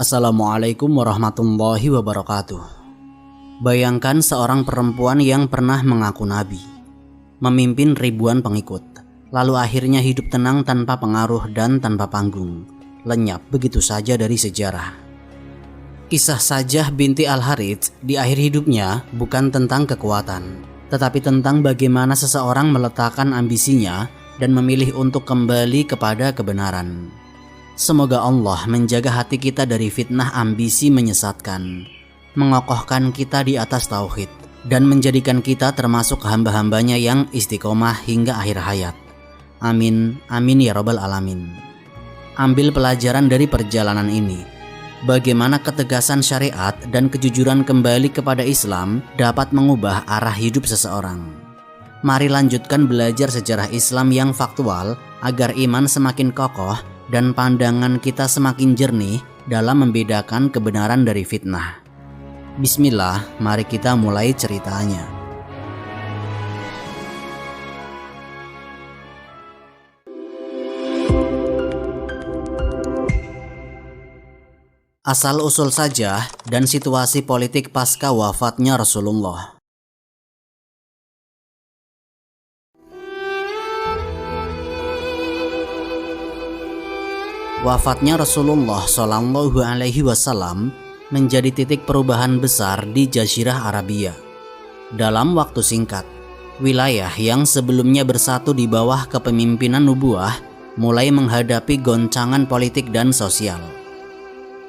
Assalamualaikum warahmatullahi wabarakatuh. Bayangkan seorang perempuan yang pernah mengaku nabi, memimpin ribuan pengikut, lalu akhirnya hidup tenang tanpa pengaruh dan tanpa panggung, lenyap begitu saja dari sejarah. Kisah Sajah binti Al-Harits di akhir hidupnya bukan tentang kekuatan, tetapi tentang bagaimana seseorang meletakkan ambisinya dan memilih untuk kembali kepada kebenaran. Semoga Allah menjaga hati kita dari fitnah ambisi menyesatkan, mengokohkan kita di atas tauhid, dan menjadikan kita termasuk hamba-hambanya yang istiqomah hingga akhir hayat. Amin, amin ya rabbal alamin. Ambil pelajaran dari perjalanan ini, bagaimana ketegasan syariat dan kejujuran kembali kepada Islam dapat mengubah arah hidup seseorang. Mari lanjutkan belajar sejarah Islam yang faktual agar iman semakin kokoh dan pandangan kita semakin jernih dalam membedakan kebenaran dari fitnah. Bismillah, mari kita mulai ceritanya. Asal-usul Sajah dan situasi politik pasca wafatnya Rasulullah. Wafatnya Rasulullah Shallallahu Alaihi Wasallam menjadi titik perubahan besar di Jazirah Arabia. Dalam waktu singkat, wilayah yang sebelumnya bersatu di bawah kepemimpinan nubuah mulai menghadapi goncangan politik dan sosial.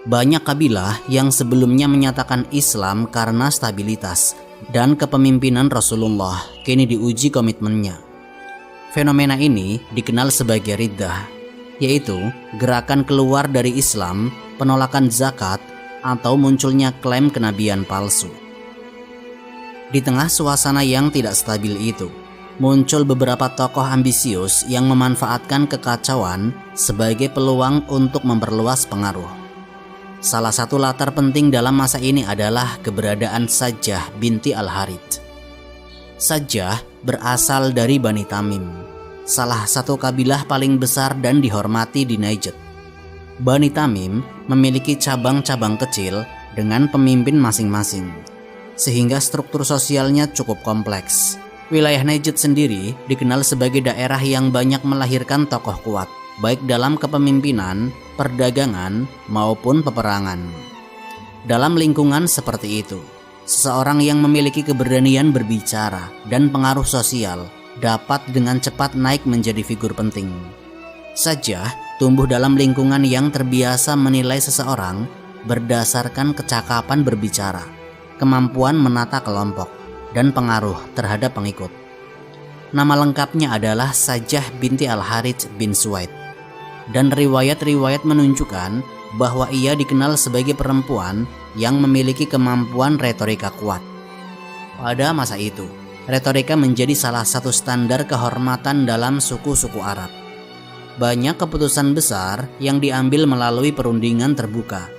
Banyak kabilah yang sebelumnya menyatakan Islam karena stabilitas dan kepemimpinan Rasulullah kini diuji komitmennya. Fenomena ini dikenal sebagai riddah, yaitu gerakan keluar dari Islam, penolakan zakat, atau munculnya klaim kenabian palsu. Di tengah suasana yang tidak stabil itu, muncul beberapa tokoh ambisius yang memanfaatkan kekacauan sebagai peluang untuk memperluas pengaruh. Salah satu latar penting dalam masa ini adalah keberadaan Sajah binti Al-Harits. Sajah berasal dari Bani Tamim, salah satu kabilah paling besar dan dihormati di Najd. Bani Tamim memiliki cabang-cabang kecil dengan pemimpin masing-masing, sehingga struktur sosialnya cukup kompleks. Wilayah Najd sendiri dikenal sebagai daerah yang banyak melahirkan tokoh kuat, baik dalam kepemimpinan, perdagangan, maupun peperangan. Dalam lingkungan seperti itu, seseorang yang memiliki keberanian berbicara dan pengaruh sosial dapat dengan cepat naik menjadi figur penting. Sajah tumbuh dalam lingkungan yang terbiasa menilai seseorang berdasarkan kecakapan berbicara, kemampuan menata kelompok, dan pengaruh terhadap pengikut. Nama lengkapnya adalah Sajah binti Al-Harits bin Suwaid, dan riwayat-riwayat menunjukkan bahwa ia dikenal sebagai perempuan yang memiliki kemampuan retorika kuat. Pada masa itu, retorika menjadi salah satu standar kehormatan dalam suku-suku Arab. Banyak keputusan besar yang diambil melalui perundingan terbuka,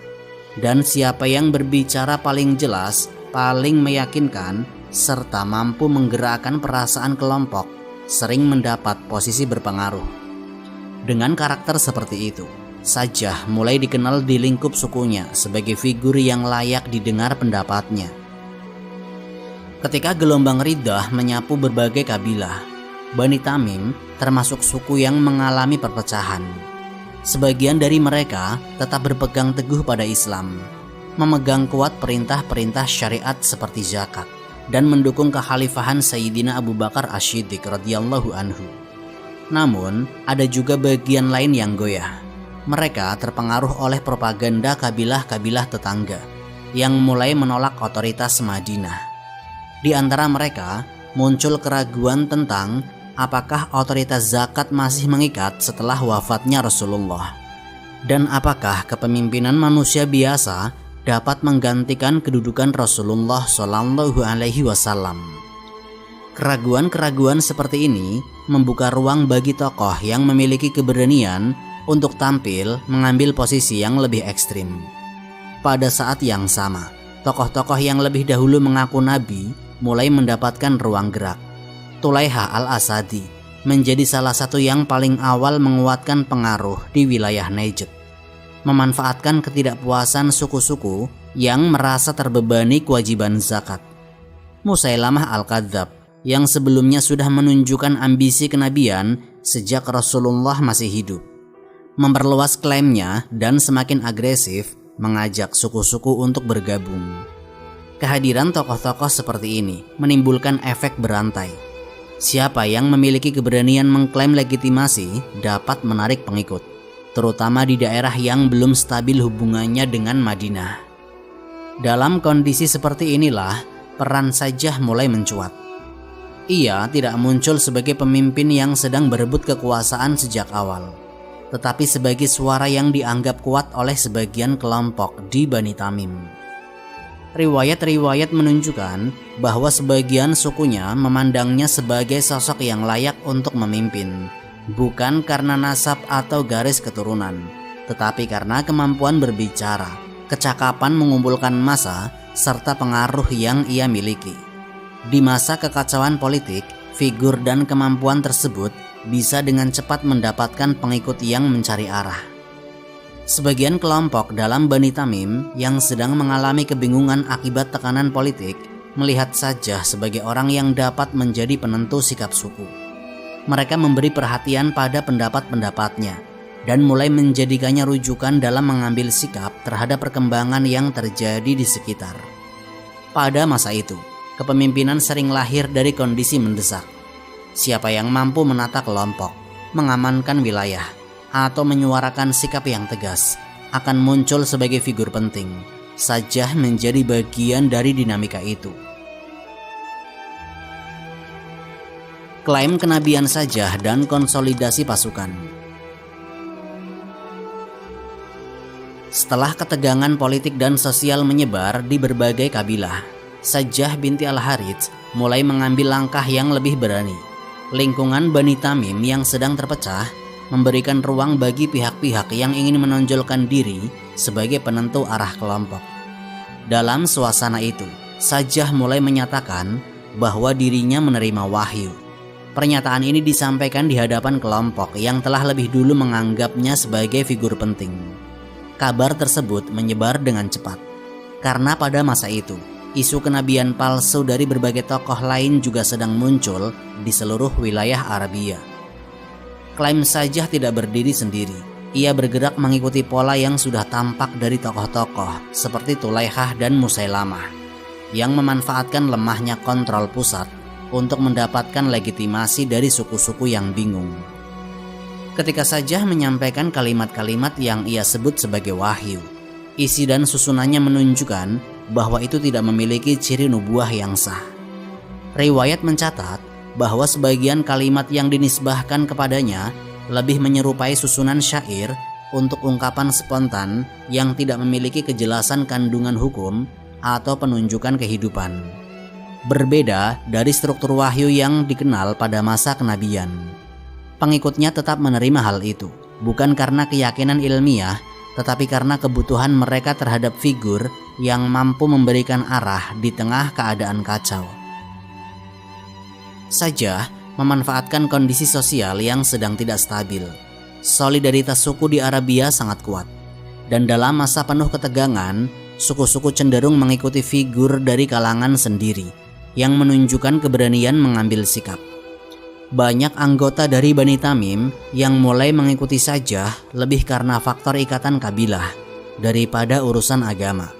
dan siapa yang berbicara paling jelas, paling meyakinkan, serta mampu menggerakkan perasaan kelompok sering mendapat posisi berpengaruh. Dengan karakter seperti itu, Sajah mulai dikenal di lingkup sukunya sebagai figur yang layak didengar pendapatnya. Ketika gelombang riddah menyapu berbagai kabilah, Bani Tamim termasuk suku yang mengalami perpecahan. Sebagian dari mereka tetap berpegang teguh pada Islam, memegang kuat perintah-perintah syariat seperti zakat, dan mendukung kekhalifahan Sayyidina Abu Bakar Asy-Syiddiq radhiyallahu anhu. Namun, ada juga bagian lain yang goyah. Mereka terpengaruh oleh propaganda kabilah-kabilah tetangga yang mulai menolak otoritas Madinah. Di antara mereka muncul keraguan tentang apakah otoritas zakat masih mengikat setelah wafatnya Rasulullah, dan apakah kepemimpinan manusia biasa dapat menggantikan kedudukan Rasulullah Shallallahu Alaihi Wasallam. Keraguan-keraguan seperti ini membuka ruang bagi tokoh yang memiliki keberanian untuk tampil mengambil posisi yang lebih ekstrim. Pada saat yang sama, tokoh-tokoh yang lebih dahulu mengaku nabi mulai mendapatkan ruang gerak. Tulaiha al-Asadi menjadi salah satu yang paling awal menguatkan pengaruh di wilayah Najd. memanfaatkan ketidakpuasan suku-suku yang merasa terbebani kewajiban zakat. Musailamah Al-Kadzab yang sebelumnya sudah menunjukkan ambisi kenabian sejak Rasulullah masih hidup, memperluas klaimnya dan semakin agresif mengajak suku-suku untuk bergabung. Kehadiran tokoh-tokoh seperti ini menimbulkan efek berantai. Siapa yang memiliki keberanian mengklaim legitimasi dapat menarik pengikut, terutama di daerah yang belum stabil hubungannya dengan Madinah. Dalam kondisi seperti inilah peran Sajjah mulai mencuat. Ia tidak muncul sebagai pemimpin yang sedang berebut kekuasaan sejak awal, tetapi sebagai suara yang dianggap kuat oleh sebagian kelompok di Bani Tamim. Riwayat-riwayat menunjukkan bahwa sebagian sukunya memandangnya sebagai sosok yang layak untuk memimpin, bukan karena nasab atau garis keturunan, tetapi karena kemampuan berbicara, kecakapan mengumpulkan massa, serta pengaruh yang ia miliki. Di masa kekacauan politik, figur dan kemampuan tersebut bisa dengan cepat mendapatkan pengikut yang mencari arah. Sebagian kelompok dalam Bani Tamim yang sedang mengalami kebingungan akibat tekanan politik melihat Sajjah sebagai orang yang dapat menjadi penentu sikap suku. Mereka memberi perhatian pada pendapat-pendapatnya dan mulai menjadikannya rujukan dalam mengambil sikap terhadap perkembangan yang terjadi di sekitar. Pada masa itu, kepemimpinan sering lahir dari kondisi mendesak. Siapa yang mampu menata kelompok, mengamankan wilayah, atau menyuarakan sikap yang tegas akan muncul sebagai figur penting. Sajjah menjadi bagian dari dinamika itu. Klaim kenabian Sajjah dan konsolidasi pasukan. Setelah ketegangan politik dan sosial menyebar di berbagai kabilah, Sajjah binti Al-Harits mulai mengambil langkah yang lebih berani. Lingkungan Bani Tamim yang sedang terpecah memberikan ruang bagi pihak-pihak yang ingin menonjolkan diri sebagai penentu arah kelompok. Dalam suasana itu, Sajjah mulai menyatakan bahwa dirinya menerima wahyu. Pernyataan ini disampaikan di hadapan kelompok yang telah lebih dulu menganggapnya sebagai figur penting. Kabar tersebut menyebar dengan cepat, karena pada masa itu, isu kenabian palsu dari berbagai tokoh lain juga sedang muncul di seluruh wilayah Arabia. Klaim Sajjah tidak berdiri sendiri. Ia bergerak mengikuti pola yang sudah tampak dari tokoh-tokoh seperti Tulaihah dan Musailamah, yang memanfaatkan lemahnya kontrol pusat untuk mendapatkan legitimasi dari suku-suku yang bingung. Ketika Sajjah menyampaikan kalimat-kalimat yang ia sebut sebagai wahyu, isi dan susunannya menunjukkan bahwa itu tidak memiliki ciri nubuah yang sah. Riwayat mencatat bahwa sebagian kalimat yang dinisbahkan kepadanya lebih menyerupai susunan syair untuk ungkapan spontan yang tidak memiliki kejelasan kandungan hukum atau penunjukan kehidupan. Berbeda dari struktur wahyu yang dikenal pada masa kenabian. Pengikutnya tetap menerima hal itu, bukan karena keyakinan ilmiah, tetapi karena kebutuhan mereka terhadap figur yang mampu memberikan arah di tengah keadaan kacau. Sajjah memanfaatkan kondisi sosial yang sedang tidak stabil. Solidaritas suku di Arabia sangat kuat, dan dalam masa penuh ketegangan, suku-suku cenderung mengikuti figur dari kalangan sendiri yang menunjukkan keberanian mengambil sikap. Banyak anggota dari Bani Tamim yang mulai mengikuti Sajjah lebih karena faktor ikatan kabilah daripada urusan agama.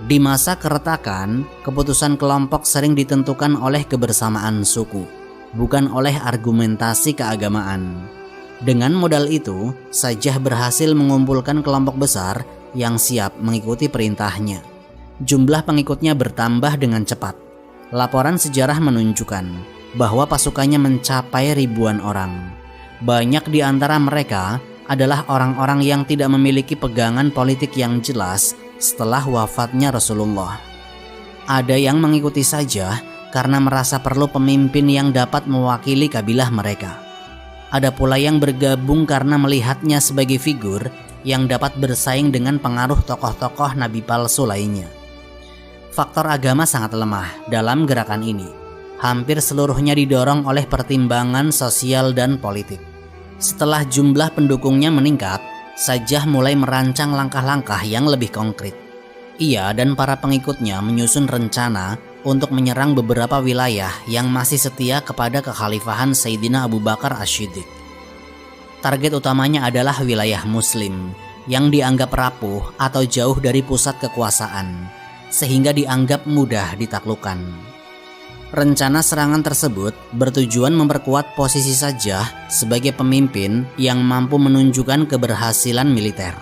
Di masa keretakan, keputusan kelompok sering ditentukan oleh kebersamaan suku, bukan oleh argumentasi keagamaan. Dengan modal itu, Sajjah berhasil mengumpulkan kelompok besar yang siap mengikuti perintahnya. Jumlah pengikutnya bertambah dengan cepat. Laporan sejarah menunjukkan bahwa pasukannya mencapai ribuan orang. Banyak di antara mereka adalah orang-orang yang tidak memiliki pegangan politik yang jelas setelah wafatnya Rasulullah. Ada yang mengikuti Sajjah karena merasa perlu pemimpin yang dapat mewakili kabilah mereka. Ada pula yang bergabung karena melihatnya sebagai figur yang dapat bersaing dengan pengaruh tokoh-tokoh nabi palsu lainnya. Faktor agama sangat lemah dalam gerakan ini. Hampir seluruhnya didorong oleh pertimbangan sosial dan politik. Setelah jumlah pendukungnya meningkat, Sajjah mulai merancang langkah-langkah yang lebih konkret. Ia dan para pengikutnya menyusun rencana untuk menyerang beberapa wilayah yang masih setia kepada kekhalifahan Sayyidina Abu Bakar Asy-Shiddiq. Target utamanya adalah wilayah Muslim yang dianggap rapuh atau jauh dari pusat kekuasaan, sehingga dianggap mudah ditaklukkan. Rencana serangan tersebut bertujuan memperkuat posisi Sajjah sebagai pemimpin yang mampu menunjukkan keberhasilan militer.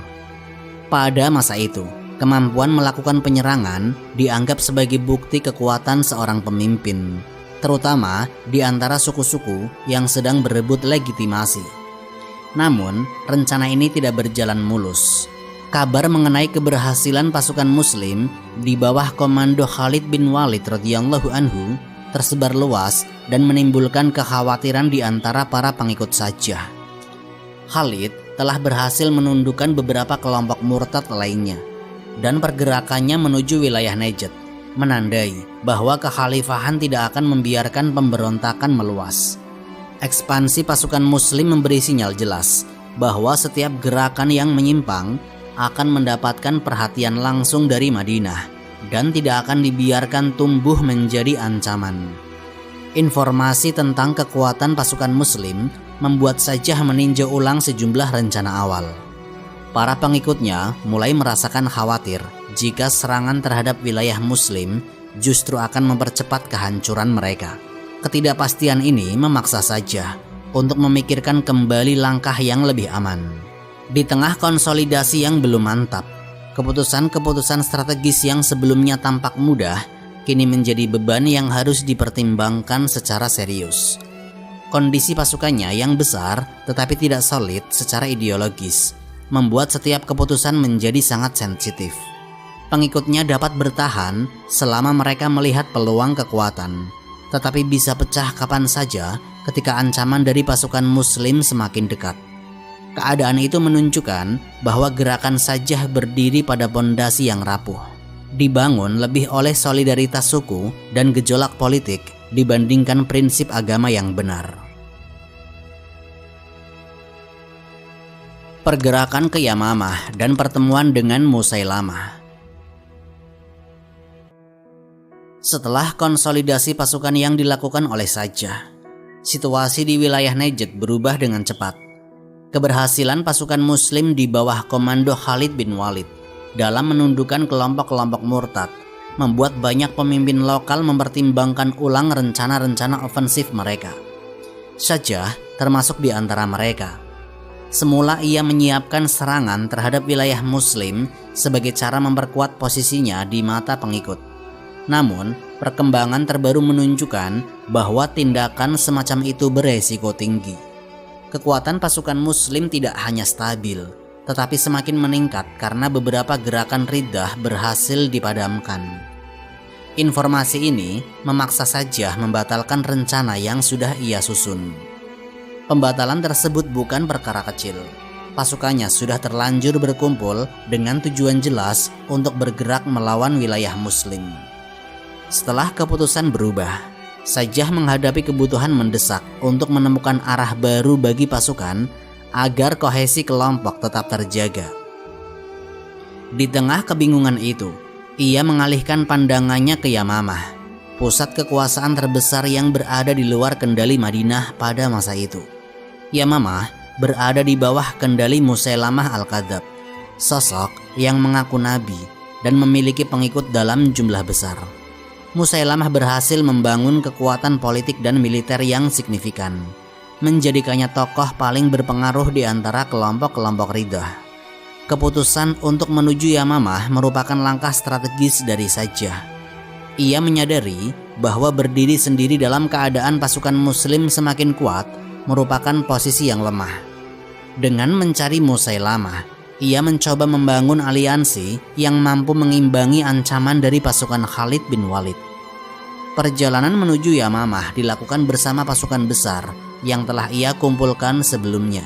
Pada masa itu, kemampuan melakukan penyerangan dianggap sebagai bukti kekuatan seorang pemimpin, terutama di antara suku-suku yang sedang berebut legitimasi. Namun, rencana ini tidak berjalan mulus. Kabar mengenai keberhasilan pasukan Muslim di bawah komando Khalid bin Walid radhiyallahu anhu tersebar luas dan menimbulkan kekhawatiran di antara para pengikut Sajjah. Khalid telah berhasil menundukkan beberapa kelompok murtad lainnya, dan pergerakannya menuju wilayah Najd menandai bahwa kekhalifahan tidak akan membiarkan pemberontakan meluas. Ekspansi pasukan Muslim memberi sinyal jelas bahwa setiap gerakan yang menyimpang akan mendapatkan perhatian langsung dari Madinah dan tidak akan dibiarkan tumbuh menjadi ancaman. Informasi tentang kekuatan pasukan Muslim membuat Sajjah meninjau ulang sejumlah rencana awal. Para pengikutnya mulai merasakan khawatir jika serangan terhadap wilayah Muslim justru akan mempercepat kehancuran mereka. Ketidakpastian ini memaksa Sajjah untuk memikirkan kembali langkah yang lebih aman. Di tengah konsolidasi yang belum mantap, keputusan-keputusan strategis yang sebelumnya tampak mudah kini menjadi beban yang harus dipertimbangkan secara serius. Kondisi pasukannya yang besar tetapi tidak solid secara ideologis membuat setiap keputusan menjadi sangat sensitif. Pengikutnya dapat bertahan selama mereka melihat peluang kekuatan, tetapi bisa pecah kapan saja ketika ancaman dari pasukan Muslim semakin dekat. Keadaan itu menunjukkan bahwa gerakan Sajjah berdiri pada pondasi yang rapuh, dibangun lebih oleh solidaritas suku dan gejolak politik dibandingkan prinsip agama yang benar. Pergerakan ke Yamamah dan pertemuan dengan Musailamah. Setelah konsolidasi pasukan yang dilakukan oleh Sajjah, situasi di wilayah Najd berubah dengan cepat. Keberhasilan pasukan Muslim di bawah komando Khalid bin Walid dalam menundukkan kelompok-kelompok murtad membuat banyak pemimpin lokal mempertimbangkan ulang rencana-rencana ofensif mereka. Sajjah termasuk di antara mereka. Semula ia menyiapkan serangan terhadap wilayah Muslim sebagai cara memperkuat posisinya di mata pengikut. Namun, perkembangan terbaru menunjukkan bahwa tindakan semacam itu beresiko tinggi. Kekuatan pasukan Muslim tidak hanya stabil, tetapi semakin meningkat karena beberapa gerakan riddah berhasil dipadamkan. Informasi ini memaksa Sajjah membatalkan rencana yang sudah ia susun. Pembatalan tersebut bukan perkara kecil. Pasukannya sudah terlanjur berkumpul dengan tujuan jelas untuk bergerak melawan wilayah Muslim. Setelah keputusan berubah, Sajjah menghadapi kebutuhan mendesak untuk menemukan arah baru bagi pasukan agar kohesi kelompok tetap terjaga. Di tengah kebingungan itu, ia mengalihkan pandangannya ke Yamamah, pusat kekuasaan terbesar yang berada di luar kendali Madinah pada masa itu. Yamamah berada di bawah kendali Musailamah Al-Kadzab, sosok yang mengaku nabi dan memiliki pengikut dalam jumlah besar. Musailamah berhasil membangun kekuatan politik dan militer yang signifikan, menjadikannya tokoh paling berpengaruh di antara kelompok-kelompok riddah. Keputusan untuk menuju Yamamah merupakan langkah strategis dari Sajjah. Ia menyadari bahwa berdiri sendiri dalam keadaan pasukan Muslim semakin kuat merupakan posisi yang lemah. Dengan mencari Musailamah, ia mencoba membangun aliansi yang mampu mengimbangi ancaman dari pasukan Khalid bin Walid. Perjalanan menuju Yamamah dilakukan bersama pasukan besar yang telah ia kumpulkan sebelumnya.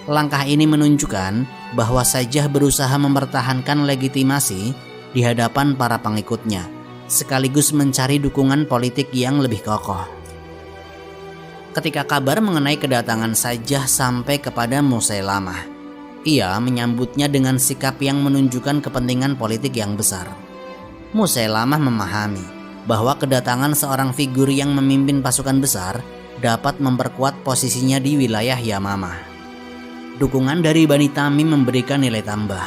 Langkah ini menunjukkan bahwa Sajjah berusaha mempertahankan legitimasi di hadapan para pengikutnya, sekaligus mencari dukungan politik yang lebih kokoh. Ketika kabar mengenai kedatangan Sajjah sampai kepada Musailamah, Ia menyambutnya dengan sikap yang menunjukkan kepentingan politik yang besar. Musailamah memahami bahwa kedatangan seorang figur yang memimpin pasukan besar dapat memperkuat posisinya di wilayah Yamamah. Dukungan dari Bani Tamim memberikan nilai tambah,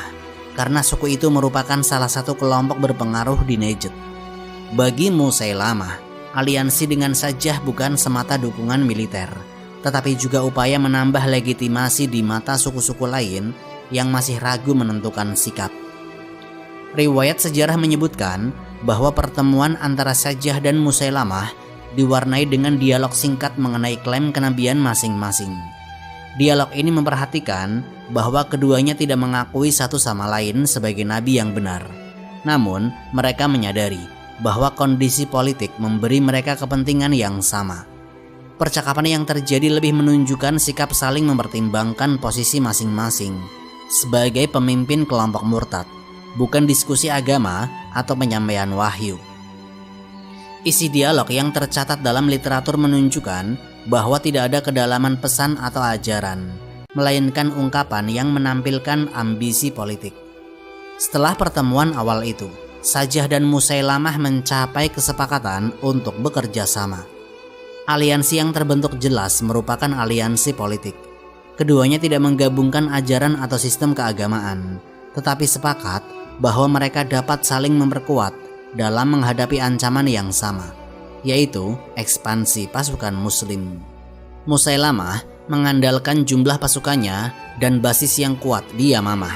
karena suku itu merupakan salah satu kelompok berpengaruh di Najd. Bagi Musailamah, aliansi dengan Sajjah bukan semata dukungan militer, tetapi juga upaya menambah legitimasi di mata suku-suku lain yang masih ragu menentukan sikap. Riwayat sejarah menyebutkan bahwa pertemuan antara Sajjah dan Musailamah diwarnai dengan dialog singkat mengenai klaim kenabian masing-masing. Dialog ini memperhatikan bahwa keduanya tidak mengakui satu sama lain sebagai nabi yang benar. Namun, mereka menyadari bahwa kondisi politik memberi mereka kepentingan yang sama. Percakapan yang terjadi lebih menunjukkan sikap saling mempertimbangkan posisi masing-masing sebagai pemimpin kelompok murtad, bukan diskusi agama atau penyampaian wahyu. Isi dialog yang tercatat dalam literatur menunjukkan bahwa tidak ada kedalaman pesan atau ajaran, melainkan ungkapan yang menampilkan ambisi politik. Setelah pertemuan awal itu, Sajjah dan Musailamah mencapai kesepakatan untuk bekerja sama. Aliansi yang terbentuk jelas merupakan aliansi politik. Keduanya tidak menggabungkan ajaran atau sistem keagamaan, tetapi sepakat bahwa mereka dapat saling memperkuat dalam menghadapi ancaman yang sama, yaitu ekspansi pasukan Muslim. Musailamah mengandalkan jumlah pasukannya dan basis yang kuat di Yamamah,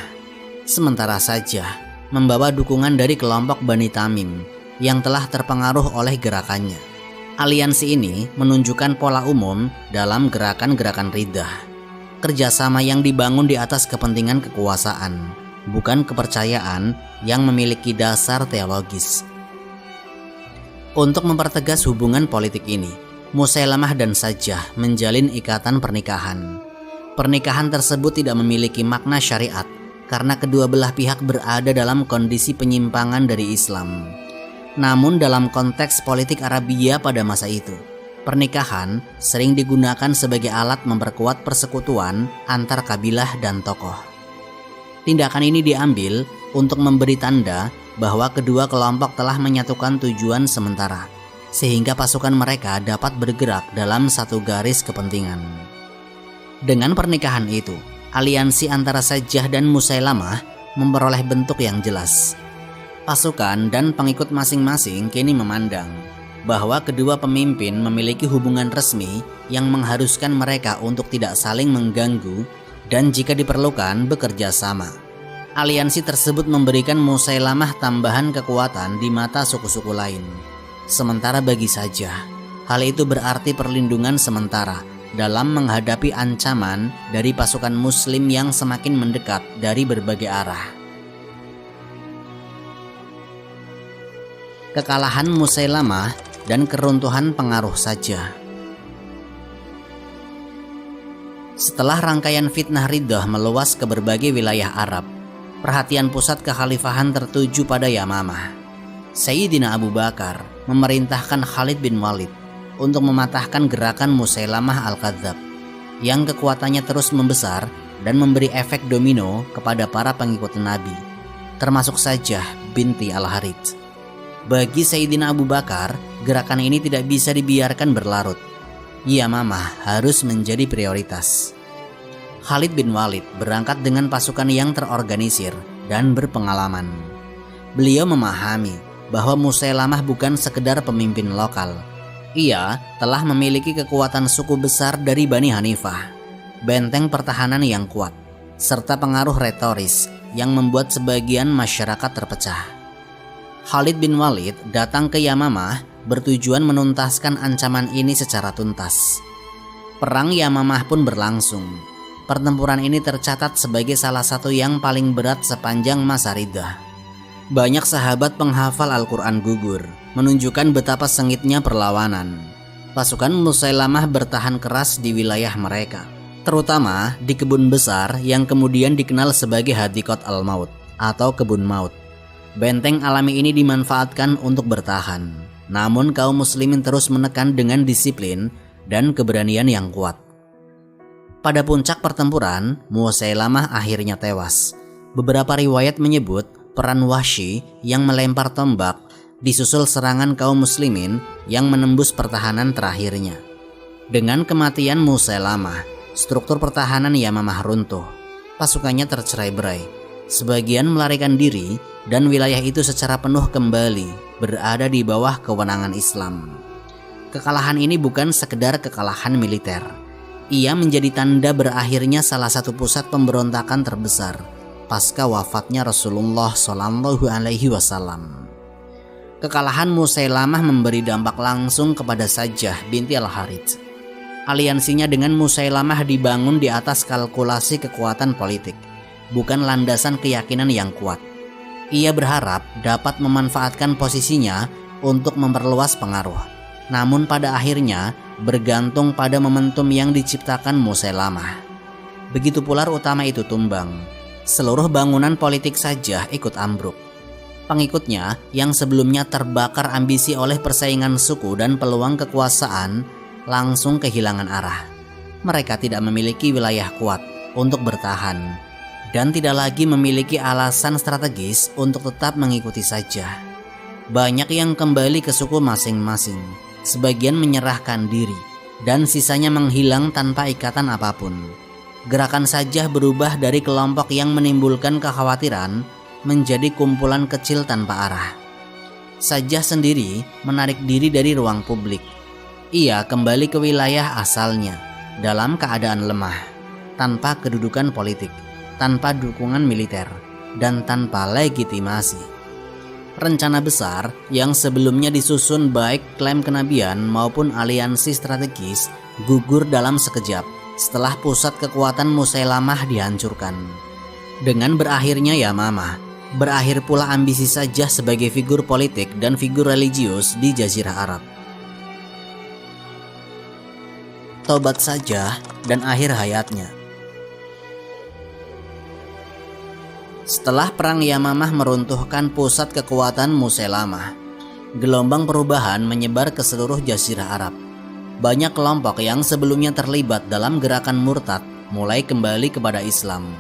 sementara Sajjah membawa dukungan dari kelompok Bani Tamim yang telah terpengaruh oleh gerakannya. Aliansi ini menunjukkan pola umum dalam gerakan-gerakan riddah. Kerjasama yang dibangun di atas kepentingan kekuasaan, bukan kepercayaan yang memiliki dasar teologis. Untuk mempertegas hubungan politik ini, Musailamah dan Sajjah menjalin ikatan pernikahan. Pernikahan tersebut tidak memiliki makna syariat karena kedua belah pihak berada dalam kondisi penyimpangan dari Islam. Namun dalam konteks politik Arabia pada masa itu, pernikahan sering digunakan sebagai alat memperkuat persekutuan antar kabilah dan tokoh. Tindakan ini diambil untuk memberi tanda bahwa kedua kelompok telah menyatukan tujuan sementara, sehingga pasukan mereka dapat bergerak dalam satu garis kepentingan. Dengan pernikahan itu, aliansi antara Sajjah dan Musailamah memperoleh bentuk yang jelas. Pasukan dan pengikut masing-masing kini memandang bahwa kedua pemimpin memiliki hubungan resmi yang mengharuskan mereka untuk tidak saling mengganggu dan jika diperlukan bekerja sama. Aliansi tersebut memberikan Musailamah tambahan kekuatan di mata suku-suku lain. Sementara bagi Sajjah, hal itu berarti perlindungan sementara dalam menghadapi ancaman dari pasukan Muslim yang semakin mendekat dari berbagai arah. Kekalahan Musailamah dan keruntuhan pengaruh Sajjah. Setelah rangkaian fitnah riddah meluas ke berbagai wilayah Arab, perhatian pusat kekhalifahan tertuju pada Yamamah. Sayyidina Abu Bakar memerintahkan Khalid bin Walid untuk mematahkan gerakan Musailamah al-Kadzab yang kekuatannya terus membesar dan memberi efek domino kepada para pengikut Nabi, termasuk Sajjah binti Al-Harits. Bagi Sayyidina Abu Bakar, gerakan ini tidak bisa dibiarkan berlarut. Yamamah harus menjadi prioritas. Khalid bin Walid berangkat dengan pasukan yang terorganisir dan berpengalaman. Beliau memahami bahwa Musailamah bukan sekedar pemimpin lokal. Ia telah memiliki kekuatan suku besar dari Bani Hanifah, benteng pertahanan yang kuat, serta pengaruh retoris yang membuat sebagian masyarakat terpecah. Khalid bin Walid datang ke Yamamah bertujuan menuntaskan ancaman ini secara tuntas. Perang Yamamah pun berlangsung. Pertempuran ini tercatat sebagai salah satu yang paling berat sepanjang masa riddah. Banyak sahabat penghafal Al-Quran gugur, menunjukkan betapa sengitnya perlawanan. Pasukan Musailamah bertahan keras di wilayah mereka, terutama di kebun besar yang kemudian dikenal sebagai Hadikot Al-Maut atau kebun maut. Benteng alami ini dimanfaatkan untuk bertahan, namun kaum muslimin terus menekan dengan disiplin dan keberanian yang kuat. Pada puncak pertempuran, Musailamah akhirnya tewas. Beberapa riwayat menyebut peran Wahsy yang melempar tombak disusul serangan kaum muslimin yang menembus pertahanan terakhirnya. Dengan kematian Musailamah, struktur pertahanan Yamamah runtuh. Pasukannya tercerai-berai. Sebagian melarikan diri dan wilayah itu secara penuh kembali berada di bawah kewenangan Islam. Kekalahan ini bukan sekedar kekalahan militer. Ia menjadi tanda berakhirnya salah satu pusat pemberontakan terbesar pasca wafatnya Rasulullah Shallallahu Alaihi Wasallam. Kekalahan Musailamah memberi dampak langsung kepada Sajjah binti Al-Harits. Aliansinya dengan Musailamah dibangun di atas kalkulasi kekuatan politik, bukan landasan keyakinan yang kuat. Ia berharap dapat memanfaatkan posisinya untuk memperluas pengaruh. Namun pada akhirnya bergantung pada momentum yang diciptakan Musailamah. Begitu pilar utama itu tumbang, seluruh bangunan politik Sajjah ikut ambruk. Pengikutnya yang sebelumnya terbakar ambisi oleh persaingan suku dan peluang kekuasaan langsung kehilangan arah. Mereka tidak memiliki wilayah kuat untuk bertahan dan tidak lagi memiliki alasan strategis untuk tetap mengikuti Sajjah. Banyak yang kembali ke suku masing-masing, sebagian menyerahkan diri, dan sisanya menghilang tanpa ikatan apapun. Gerakan Sajjah berubah dari kelompok yang menimbulkan kekhawatiran menjadi kumpulan kecil tanpa arah. Sajjah sendiri menarik diri dari ruang publik. Ia kembali ke wilayah asalnya dalam keadaan lemah, tanpa kedudukan politik, tanpa dukungan militer, dan tanpa legitimasi. Rencana besar yang sebelumnya disusun baik klaim kenabian maupun aliansi strategis gugur dalam sekejap setelah pusat kekuatan Musailamah dihancurkan. Dengan berakhirnya Yamamah, berakhir pula ambisi Sajjah sebagai figur politik dan figur religius di Jazirah Arab. Taubat Sajjah dan akhir hayatnya. Setelah perang Yamamah meruntuhkan pusat kekuatan Musailamah, gelombang perubahan menyebar ke seluruh Jazirah Arab. Banyak kelompok yang sebelumnya terlibat dalam gerakan murtad mulai kembali kepada Islam.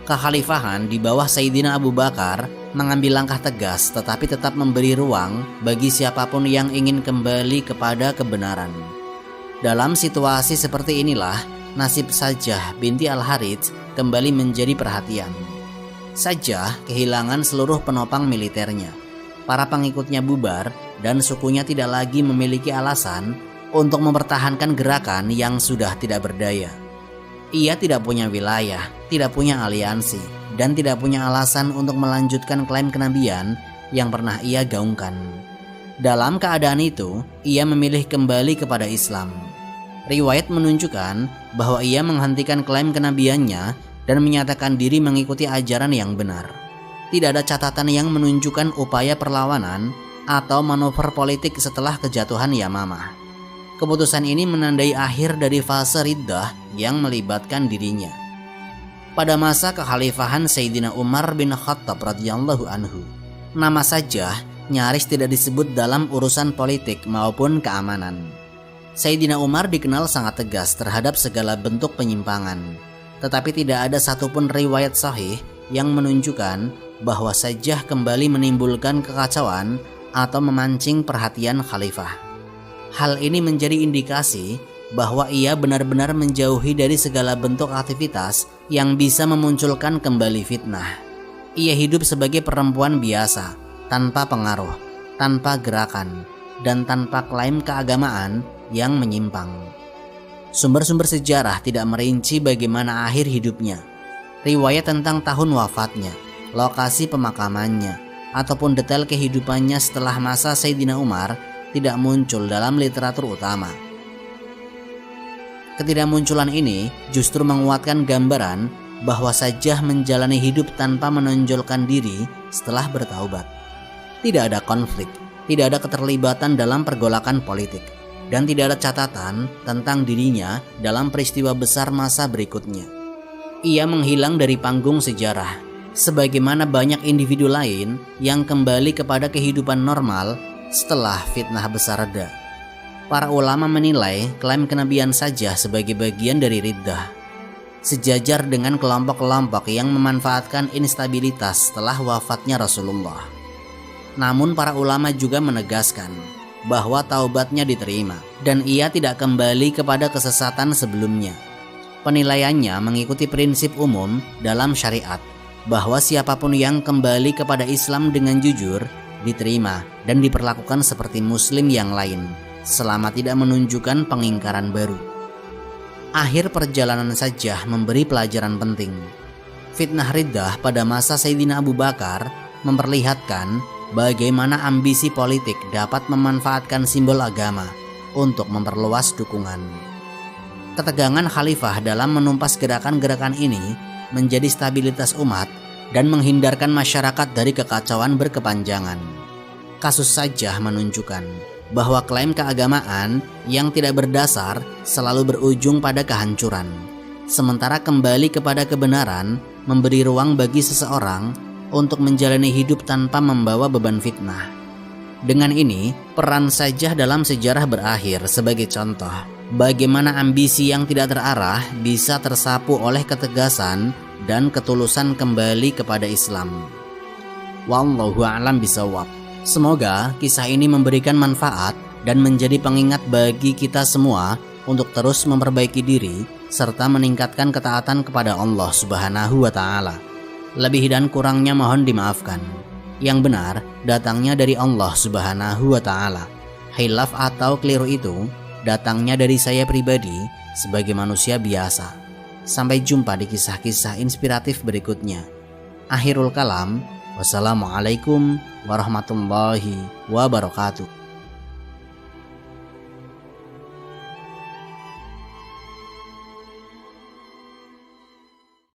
Kekhalifahan di bawah Sayyidina Abu Bakar mengambil langkah tegas tetapi tetap memberi ruang bagi siapapun yang ingin kembali kepada kebenaran. Dalam situasi seperti inilah, nasib Sajjah binti Al-Harits kembali menjadi perhatian. Sajjah kehilangan seluruh penopang militernya. Para pengikutnya bubar dan sukunya tidak lagi memiliki alasan untuk mempertahankan gerakan yang sudah tidak berdaya. Ia tidak punya wilayah, tidak punya aliansi, dan tidak punya alasan untuk melanjutkan klaim kenabian yang pernah ia gaungkan. Dalam keadaan itu, ia memilih kembali kepada Islam. Riwayat menunjukkan bahwa ia menghentikan klaim kenabiannya dan menyatakan diri mengikuti ajaran yang benar. Tidak ada catatan yang menunjukkan upaya perlawanan atau manuver politik setelah kejatuhan Yamamah. Keputusan ini menandai akhir dari fase riddah yang melibatkan dirinya. Pada masa kekhalifahan Sayyidina Umar bin Khattab radhiyallahu anhu, nama Sajjah nyaris tidak disebut dalam urusan politik maupun keamanan. Sayyidina Umar dikenal sangat tegas terhadap segala bentuk penyimpangan. Tetapi tidak ada satupun riwayat sahih yang menunjukkan bahwa Sajjah kembali menimbulkan kekacauan atau memancing perhatian khalifah. Hal ini menjadi indikasi bahwa ia benar-benar menjauhi dari segala bentuk aktivitas yang bisa memunculkan kembali fitnah. Ia hidup sebagai perempuan biasa, tanpa pengaruh, tanpa gerakan, dan tanpa klaim keagamaan yang menyimpang. Sumber-sumber sejarah tidak merinci bagaimana akhir hidupnya, riwayat tentang tahun wafatnya, lokasi pemakamannya, ataupun detail kehidupannya setelah masa Sayyidina Umar tidak muncul dalam literatur utama. Ketidakmunculan ini justru menguatkan gambaran bahwa Sajjah menjalani hidup tanpa menonjolkan diri setelah bertaubat. Tidak ada konflik, tidak ada keterlibatan dalam pergolakan politik, dan tidak ada catatan tentang dirinya dalam peristiwa besar masa berikutnya. Ia menghilang dari panggung sejarah, sebagaimana banyak individu lain yang kembali kepada kehidupan normal setelah fitnah besar reda. Para ulama menilai klaim kenabian Sajjah sebagai bagian dari riddah. sejajar dengan kelompok-kelompok yang memanfaatkan instabilitas setelah wafatnya Rasulullah. Namun para ulama juga menegaskan bahwa taubatnya diterima dan ia tidak kembali kepada kesesatan sebelumnya. Penilaiannya mengikuti prinsip umum dalam syariat bahwa siapapun yang kembali kepada Islam dengan jujur diterima dan diperlakukan seperti muslim yang lain selama tidak menunjukkan pengingkaran baru. Akhir perjalanan Sajjah memberi pelajaran penting. Fitnah riddah pada masa Sayyidina Abu Bakar memperlihatkan bagaimana ambisi politik dapat memanfaatkan simbol agama untuk memperluas dukungan. Ketegangan khalifah dalam menumpas gerakan-gerakan ini menjadi stabilitas umat dan menghindarkan masyarakat dari kekacauan berkepanjangan. Kasus Sajjah menunjukkan bahwa klaim keagamaan yang tidak berdasar selalu berujung pada kehancuran, sementara kembali kepada kebenaran memberi ruang bagi seseorang untuk menjalani hidup tanpa membawa beban fitnah. Dengan ini, peran Sajjah dalam sejarah berakhir sebagai contoh bagaimana ambisi yang tidak terarah bisa tersapu oleh ketegasan dan ketulusan kembali kepada Islam. Wallahu a'lam bishawab. Semoga kisah ini memberikan manfaat dan menjadi pengingat bagi kita semua untuk terus memperbaiki diri serta meningkatkan ketaatan kepada Allah Subhanahu wa taala. Lebih dan kurangnya mohon dimaafkan. Yang benar datangnya dari Allah Subhanahu wa taala. Khilaf atau keliru itu datangnya dari saya pribadi sebagai manusia biasa. Sampai jumpa di kisah-kisah inspiratif berikutnya. Akhirul kalam, wassalamualaikum warahmatullahi wabarakatuh.